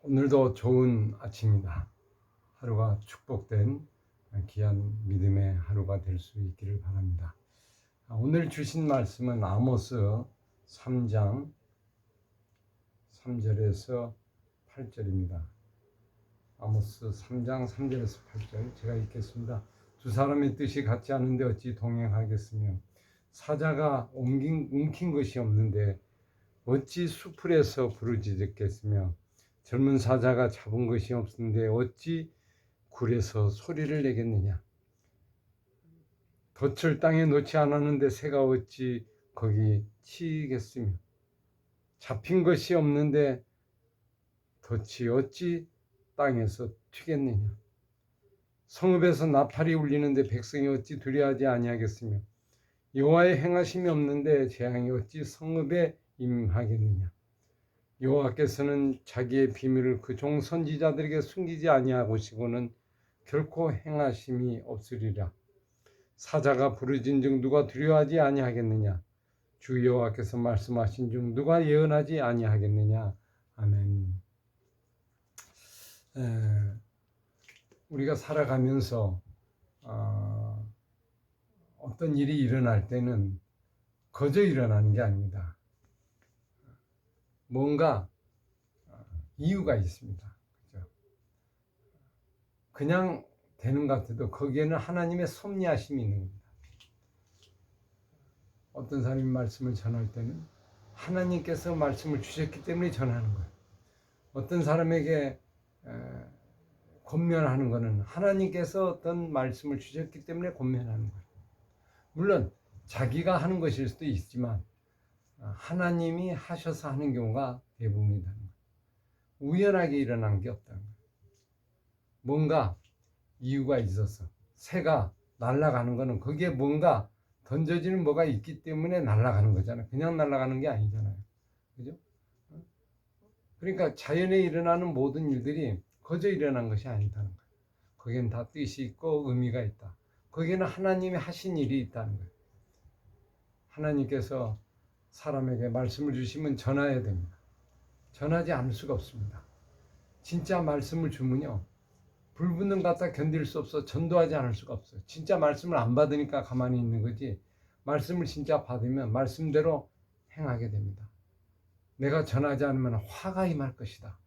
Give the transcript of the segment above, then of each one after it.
오늘도 좋은 아침이다. 하루가 축복된 귀한 믿음의 하루가 될 수 있기를 바랍니다. 오늘 주신 말씀은 아모스 3장 3절에서 8절입니다. 아모스 3장 3절에서 8절 제가 읽겠습니다. 두 사람의 뜻이 같지 않은데 어찌 동행하겠으며 사자가 움킨 것이 없는데 어찌 수풀에서 부르짖겠으며 젊은 사자가 잡은 것이 없는데 어찌 굴에서 소리를 내겠느냐. 덫을 땅에 놓지 않았는데 새가 어찌 거기 치겠으며 잡힌 것이 없는데 덫이 어찌 땅에서 튀겠느냐. 성읍에서 나팔이 울리는데 백성이 어찌 두려워하지 아니하겠으며 여호와의 행하심이 없는데 재앙이 어찌 성읍에 임하겠느냐. 여호와께서는 자기의 비밀을 그 종 선지자들에게 숨기지 아니하시고는 결코 행하심이 없으리라. 사자가 부르짖은즉 누가 두려워하지 아니하겠느냐. 주 여호와께서 말씀하신 중 누가 예언하지 아니하겠느냐. 아멘. 우리가 살아가면서 어떤 일이 일어날 때는 거저 일어나는 게 아닙니다. 뭔가 이유가 있습니다. 그렇죠? 그냥 되는 것 같아도 거기에는 하나님의 섭리하심이 있는 겁니다. 어떤 사람이 말씀을 전할 때는 하나님께서 말씀을 주셨기 때문에 전하는 거예요. 어떤 사람에게 권면하는 것은 하나님께서 어떤 말씀을 주셨기 때문에 권면하는 거예요. 물론 자기가 하는 것일 수도 있지만 하나님이 하셔서 하는 경우가 대부분이라는 거예요. 우연하게 일어난 게 없다는 거예요. 뭔가 이유가 있어서 새가 날아가는 거는 거기에 뭔가 던져지는 뭐가 있기 때문에 날아가는 거잖아요. 그냥 날아가는 게 아니잖아요. 그죠? 그러니까 자연에 일어나는 모든 일들이 거저 일어난 것이 아니다는 거예요. 거기엔 다 뜻이 있고 의미가 있다. 거기에는 하나님이 하신 일이 있다는 거예요. 하나님께서 사람에게 말씀을 주시면 전해야 됩니다. 전하지 않을 수가 없습니다. 진짜 말씀을 주면요, 불붙는 것 같다 견딜 수 없어 전도하지 않을 수가 없어요. 진짜 말씀을 안 받으니까 가만히 있는 거지, 말씀을 진짜 받으면 말씀대로 행하게 됩니다. 내가 전하지 않으면 화가 임할 것이다.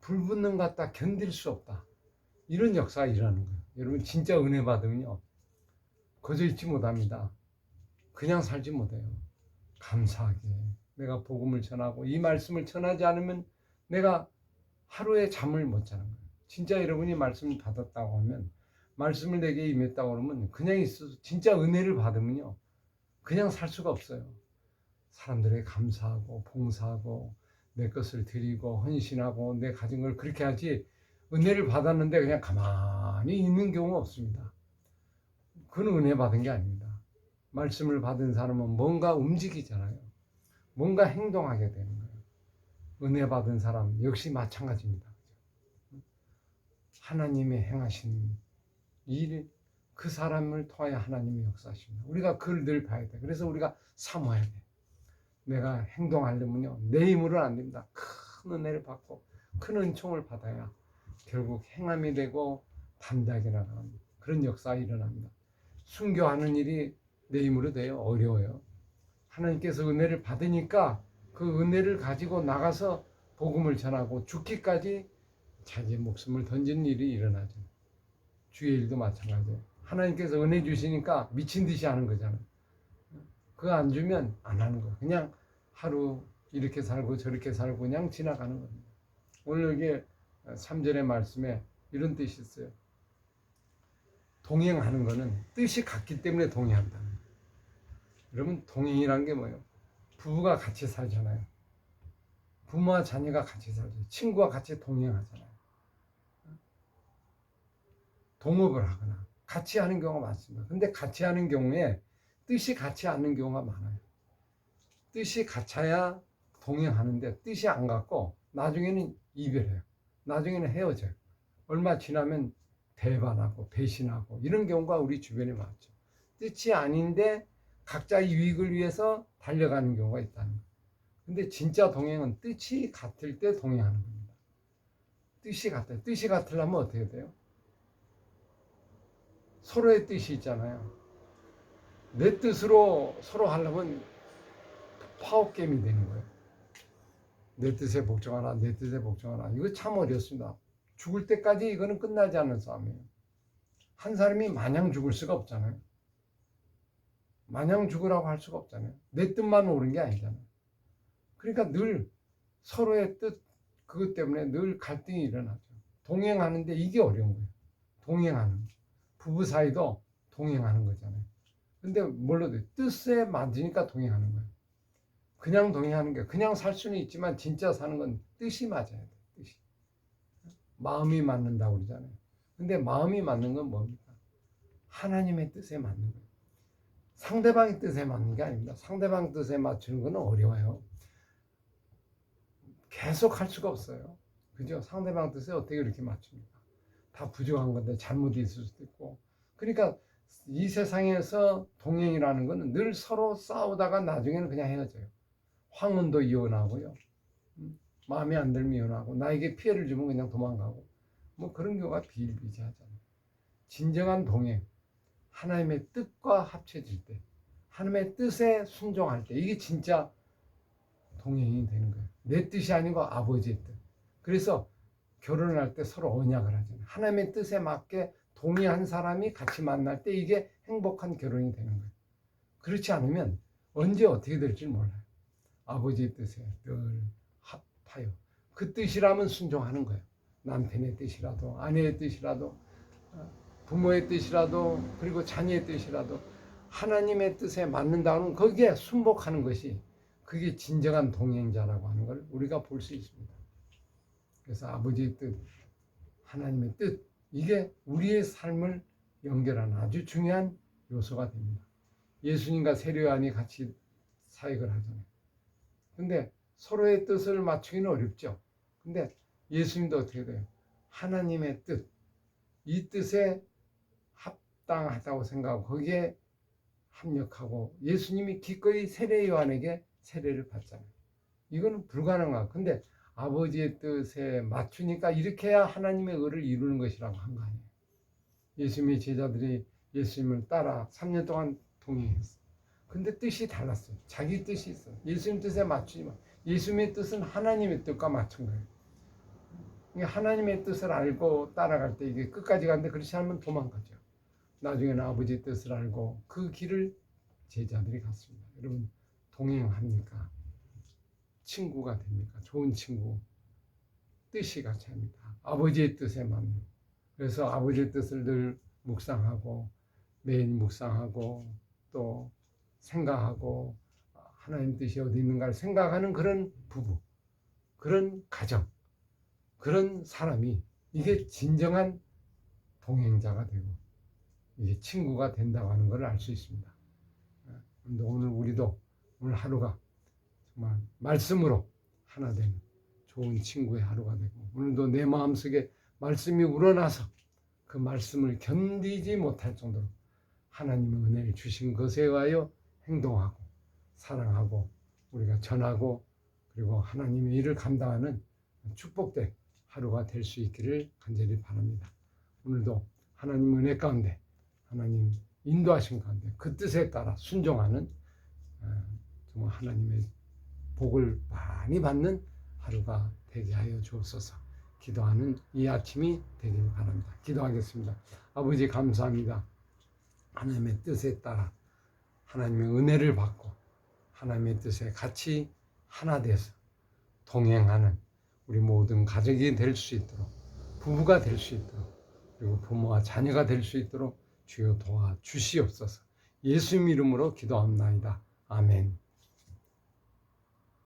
불붙는 것 같다 견딜 수 없다. 이런 역사가 일어나는 거예요. 여러분 진짜 은혜 받으면요, 거저 있지 못합니다. 그냥 살지 못해요. 감사하게 내가 복음을 전하고 이 말씀을 전하지 않으면 내가 하루에 잠을 못 자는 거예요. 진짜 여러분이 말씀을 받았다고 하면, 말씀을 내게 임했다고 그러면 그냥 있어서 진짜 은혜를 받으면요, 그냥 살 수가 없어요. 사람들에게 감사하고 봉사하고 내 것을 드리고 헌신하고 내 가진 걸 그렇게 하지, 은혜를 받았는데 그냥 가만히 있는 경우가 없습니다. 그건 은혜 받은 게 아닙니다. 말씀을 받은 사람은 뭔가 움직이잖아요. 뭔가 행동하게 되는 거예요. 은혜 받은 사람 역시 마찬가지입니다. 하나님의 행하신 일, 그 사람을 통하여 하나님이 역사하십니다. 우리가 그걸 늘 봐야 돼. 그래서 우리가 사모해야 돼. 내가 행동하려면요, 내 힘으로는 안 됩니다. 큰 은혜를 받고 큰 은총을 받아야 결국 행함이 되고 담대하게 나가는 그런 역사가 일어납니다. 순교하는 일이 내 힘으로 돼요? 어려워요. 하나님께서 은혜를 받으니까 그 은혜를 가지고 나가서 복음을 전하고 죽기까지 자기의 목숨을 던지는 일이 일어나죠. 주의 일도 마찬가지예요. 하나님께서 은혜 주시니까 미친 듯이 하는 거잖아요. 그거 안 주면 안 하는 거예요. 그냥 하루 이렇게 살고 저렇게 살고 그냥 지나가는 겁니다. 오늘 여기 3절의 말씀에 이런 뜻이 있어요. 동행하는 거는 뜻이 같기 때문에 동행한다는 거예요. 여러분 동행이란 게 뭐예요? 부부가 같이 살잖아요. 부모와 자녀가 같이 살죠. 친구와 같이 동행하잖아요. 동업을 하거나 같이 하는 경우가 많습니다. 근데 같이 하는 경우에 뜻이 같지 않는 경우가 많아요. 뜻이 같아야 동행하는데 뜻이 안 같고 나중에는 이별해요. 나중에는 헤어져요. 얼마 지나면 배반하고 배신하고 이런 경우가 우리 주변에 많죠. 뜻이 아닌데 각자의 유익을 위해서 달려가는 경우가 있다는 거예요. 근데 진짜 동행은 뜻이 같을 때 동행하는 겁니다. 뜻이 같아요. 뜻이 같으려면 어떻게 돼요? 서로의 뜻이 있잖아요. 내 뜻으로 서로 하려면 파워게임이 되는 거예요. 내 뜻에 복종하라, 내 뜻에 복종하라. 이거 참 어렵습니다. 죽을 때까지 이거는 끝나지 않는 싸움이에요. 한 사람이 마냥 죽을 수가 없잖아요. 마냥 죽으라고 할 수가 없잖아요. 내 뜻만 옳은 게 아니잖아요. 그러니까 늘 서로의 뜻, 그것 때문에 늘 갈등이 일어나죠. 동행하는데 이게 어려운 거예요. 동행하는 거. 부부 사이도 동행하는 거잖아요. 근데 뭘로 돼? 뜻에 맞으니까 동행하는 거예요. 그냥 동행하는 게 그냥 살 수는 있지만 진짜 사는 건 뜻이 맞아야 돼. 뜻이. 마음이 맞는다고 그러잖아요. 근데 마음이 맞는 건 뭡니까? 하나님의 뜻에 맞는 거예요. 상대방의 뜻에 맞는 게 아닙니다. 상대방 뜻에 맞추는 건 어려워요. 계속 할 수가 없어요. 그죠? 상대방 뜻에 어떻게 이렇게 맞춥니까? 다 부족한 건데 잘못이 있을 수도 있고. 그러니까 이 세상에서 동행이라는 거는 늘 서로 싸우다가 나중에는 그냥 헤어져요. 황혼도 이혼하고요. 마음에 안 들면 이혼하고 나에게 피해를 주면 그냥 도망가고 뭐 그런 경우가 비일비재하잖아요. 진정한 동행, 하나님의 뜻과 합쳐질 때, 하나님의 뜻에 순종할 때 이게 진짜 동행이 되는 거예요. 내 뜻이 아니고 아버지의 뜻. 그래서 결혼을 할 때 서로 언약을 하잖아요. 하나님의 뜻에 맞게 동의한 사람이 같이 만날 때 이게 행복한 결혼이 되는 거예요. 그렇지 않으면 언제 어떻게 될지 몰라요. 아버지의 뜻에 늘 합하여 그 뜻이라면 순종하는 거예요. 남편의 뜻이라도 아내의 뜻이라도 부모의 뜻이라도 그리고 자녀의 뜻이라도 하나님의 뜻에 맞는다는 거기에 순복하는 것이 그게 진정한 동행자라고 하는 걸 우리가 볼 수 있습니다. 그래서 아버지의 뜻, 하나님의 뜻 이게 우리의 삶을 연결하는 아주 중요한 요소가 됩니다. 예수님과 세례요한이 같이 사역을 하잖아요. 근데 서로의 뜻을 맞추기는 어렵죠. 근데 예수님도 어떻게 돼요? 하나님의 뜻, 이 뜻에 합당하다고 생각하고 거기에 합력하고 예수님이 기꺼이 세례요한에게 세례를 받잖아요. 이거는 불가능하고 근데 아버지의 뜻에 맞추니까 이렇게 해야 하나님의 의를 이루는 것이라고 한 거 아니에요. 예수님의 제자들이 예수님을 따라 3년 동안 동행했어요. 근데 뜻이 달랐어요. 자기 뜻이 있어요. 예수님 뜻에 맞추지만 예수님의 뜻은 하나님의 뜻과 맞춘 거예요. 하나님의 뜻을 알고 따라갈 때 이게 끝까지 가는데 그렇지 않으면 도망가죠. 나중에는 아버지의 뜻을 알고 그 길을 제자들이 갔습니다. 여러분 동행합니까? 친구가 됩니까? 좋은 친구. 뜻이 같이 합니다. 아버지의 뜻에 맞는. 그래서 아버지의 뜻을 늘 묵상하고 매일 묵상하고 또 생각하고 하나님 뜻이 어디 있는가를 생각하는 그런 부부, 그런 가정, 그런 사람이 이게 진정한 동행자가 되고 이게 친구가 된다고 하는 것을 알 수 있습니다. 오늘 우리도 오늘 하루가 정말 말씀으로 하나 되는 좋은 친구의 하루가 되고 오늘도 내 마음속에 말씀이 우러나서 그 말씀을 견디지 못할 정도로 하나님의 은혜를 주신 것에 의하여 행동하고 사랑하고 우리가 전하고 그리고 하나님의 일을 감당하는 축복된 하루가 될 수 있기를 간절히 바랍니다. 오늘도 하나님 은혜 가운데 하나님 인도하신 가운데 그 뜻에 따라 순종하는 정말 하나님의 복을 많이 받는 하루가 되게 하여 주옵소서. 기도하는 이 아침이 되길 바랍니다. 기도하겠습니다. 아버지 감사합니다. 하나님의 뜻에 따라 하나님의 은혜를 받고 하나님의 뜻에 같이 하나 돼서 동행하는 우리 모든 가족이 될 수 있도록 부부가 될 수 있도록 그리고 부모와 자녀가 될 수 있도록 주여 도와주시옵소서. 예수님 이름으로 기도합나이다. 아멘.